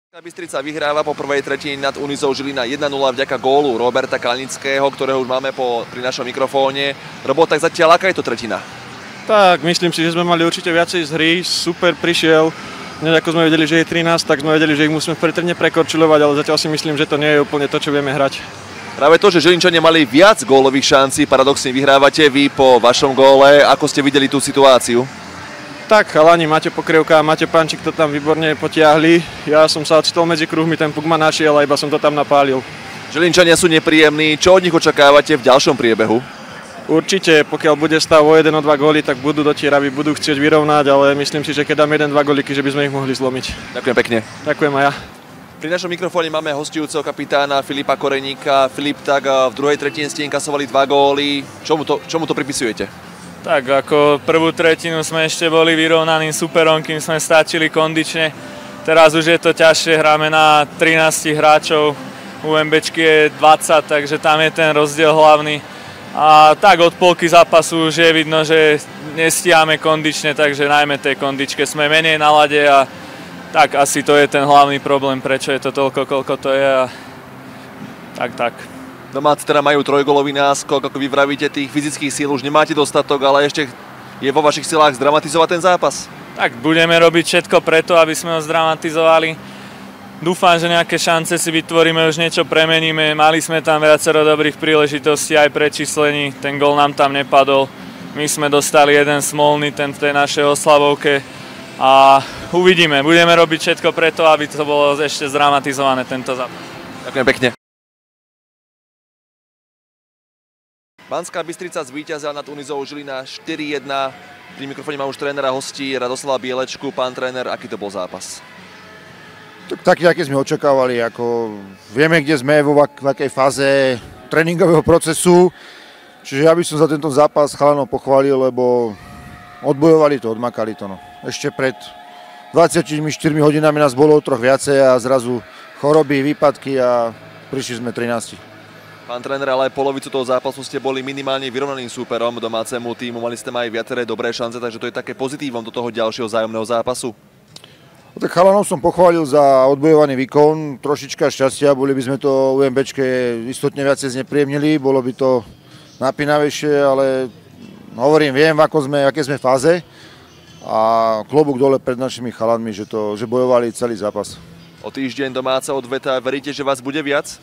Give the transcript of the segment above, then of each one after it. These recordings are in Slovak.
Bystrica vyhráva po prvej tretine nad Unizou Žilina 1-0 vďaka gólu Roberta Kalnického, ktorého už máme pri našom mikrofóne. Robo, tak zatiaľ aká je to tretina? Tak, myslím si, že sme mali určite viacej z hry. Super prišiel. Hneď ako sme vedeli, že je 13, tak sme vedeli, že ich musíme v prvej tretine prekorčilovať, ale zatiaľ si myslím, že to nie je úplne to, čo vieme hrať. Práve to, že Žilinčania mali viac gólových šancí, paradoxne vyhrávate vy po vašom góle. Ako ste videli tú situáciu? Tak, chalani, Maťo Pokrievka a Maťo Pančík to tam výborne potiahli. Ja som sa odstol medzi kruhmi, ten puk ma našiel a iba som to tam napálil. Žilinčania sú nepríjemní. Čo od nich očakávate v ďalšom priebehu? Určite, pokiaľ bude stav o 1-2 góly, tak budú dotieraví, budú chcieť vyrovnať, ale myslím si, že keď dám 1-2 góliky, že by sme ich mohli zlomiť. Ďakujem pekne. Ďakujem aj ja. Pri našom mikrofóne máme hostujúceho kapitána Filipa Koreníka. Filip, tak v druhej tretine ste inkasovali 2 góly. Čomu to pripisujete? Tak, ako prvú tretinu sme ešte boli vyrovnaným superom, kým sme stačili kondične. Teraz už je to ťažšie, hráme na 13 hráčov, UMBčky je 20, takže tam je ten rozdiel hlavný. A tak od polky zápasu už je vidno, že nestíhame kondične, takže najmä tej kondičke sme menej na lade a tak asi to je ten hlavný problém, prečo je to toľko, koľko to je a tak. Domáci teda majú trojgólový náskok, ako vy vravíte, tých fyzických síl už nemáte dostatok, ale ešte je vo vašich silách zdramatizovať ten zápas? Tak, budeme robiť všetko preto, aby sme ho zdramatizovali. Dúfam, že nejaké šance si vytvoríme, už niečo premeníme. Mali sme tam viacero dobrých príležitostí aj pre číslení, ten gól nám tam nepadol. My sme dostali jeden smolný, ten v tej našej oslavovke a uvidíme. Budeme robiť všetko preto, aby to bolo ešte zdramatizované tento zápas. Ďakujem pekne. Banská Bystrica zvíťazila nad Unizou Žilina 4-1. Pri mikrofóne mám už trénera hostí Radoslava Bielečku. Pán tréner, aký to bol zápas? Taký, aký sme očakávali. Vieme, kde sme, vo akej fáze tréningového procesu. Čiže ja by som za tento zápas chalanov pochválil, lebo odbojovali to, odmakali to. No. Ešte pred 24 hodinami nás bolo o troch viacej a zrazu choroby, výpadky a prišli sme 13. Pán tréner, ale aj polovicu toho zápasu ste boli minimálne vyrovnaným súperom domácemu týmu. Mali ste aj viaceré dobré šance, takže to je také pozitívom do toho ďalšieho vzájomného zápasu. Tak chalanov som pochválil za odbojovaný výkon. Trošička šťastia, boli by sme to UMBčke istotne viacej znepríjemnili, bolo by to napínavejšie, ale hovorím, viem, v aké sme fáze a klobúk dole pred našimi chalanmi, že bojovali celý zápas. O týždeň domáca odveta, veríte, že vás bude viac?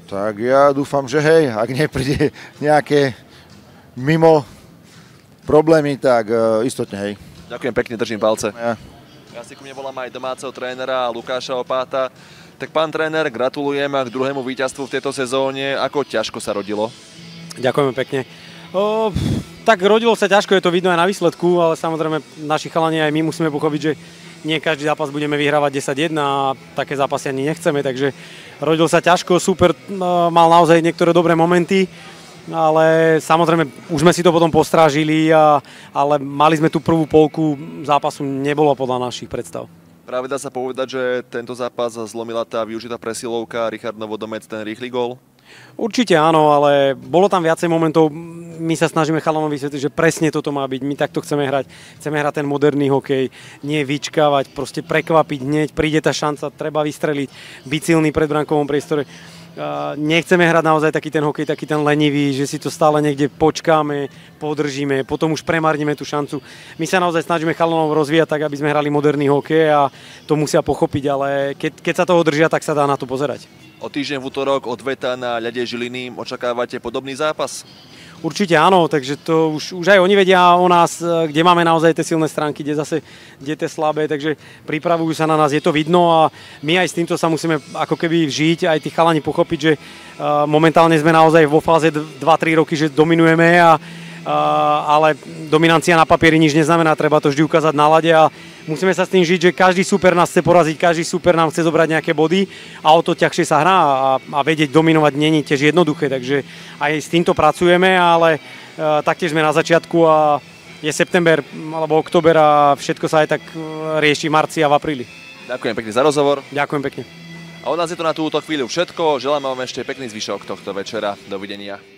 Tak ja dúfam, že hej, ak nepríde nejaké mimo problémy, tak istotne hej. Ďakujem pekne, držím palce. Ja si ku mne volám aj domáceho trénera Lukáša Opáta. Tak pán tréner, gratulujem k druhému víťazstvu v tejto sezóne. Ako ťažko sa rodilo? Ďakujeme pekne. Tak rodilo sa ťažko, je to vidno aj na výsledku, ale samozrejme naši chalani aj my musíme pochopiť, že nie každý zápas budeme vyhrávať 10-1 a také zápasy ani nechceme, takže rodil sa ťažko, super, mal naozaj niektoré dobré momenty, ale samozrejme už sme si to potom postrážili, ale mali sme tú prvú polku zápasu, nebolo podľa našich predstav. Práve dá sa povedať, že tento zápas zlomila tá využitá presilovka, Richard Novodomec, ten rýchly gól? Určite áno, ale bolo tam viacej momentov. My sa snažíme chalanom vysvetliť, že presne toto má byť. My takto chceme hrať. Chceme hrať ten moderný hokej, nie vyčkávať, proste prekvapiť hneď, príde tá šanca, treba vystreliť, byť silný pred brankovom priestore. Nechceme hrať naozaj taký ten hokej, taký ten lenivý, že si to stále niekde počkáme, podržíme, potom už premárnime tú šancu. My sa naozaj snažíme chalanov rozvíjať tak, aby sme hrali moderný hokej a to musia pochopiť, ale keď sa toho držia, tak sa dá na to pozerať. O týždeň v útorok odveta na ľade Žiliny. Očakávate podobný zápas? Určite áno, takže to už aj oni vedia o nás, kde máme naozaj tie silné stránky, kde je tie slabé, takže pripravujú sa na nás, je to vidno a my aj s týmto sa musíme ako keby vžiť, aj tí chalani pochopiť, že momentálne sme naozaj vo fáze 2-3 roky, že dominujeme, ale dominancia na papieri nič neznamená, treba to vždy ukázať na lade a musíme sa s tým žiť, že každý super nás chce poraziť, každý super nám chce zobrať nejaké body a o to ťažšie sa hrá a vedieť dominovať nie je tiež jednoduché, takže aj s týmto pracujeme, ale taktiež sme na začiatku a je september alebo október a všetko sa aj tak rieši v marci a v apríli. Ďakujem pekne za rozhovor. Ďakujem pekne. A od nás je to na túto chvíľu všetko. Želám vám ešte pekný zvyšok tohto večera. Dovidenia.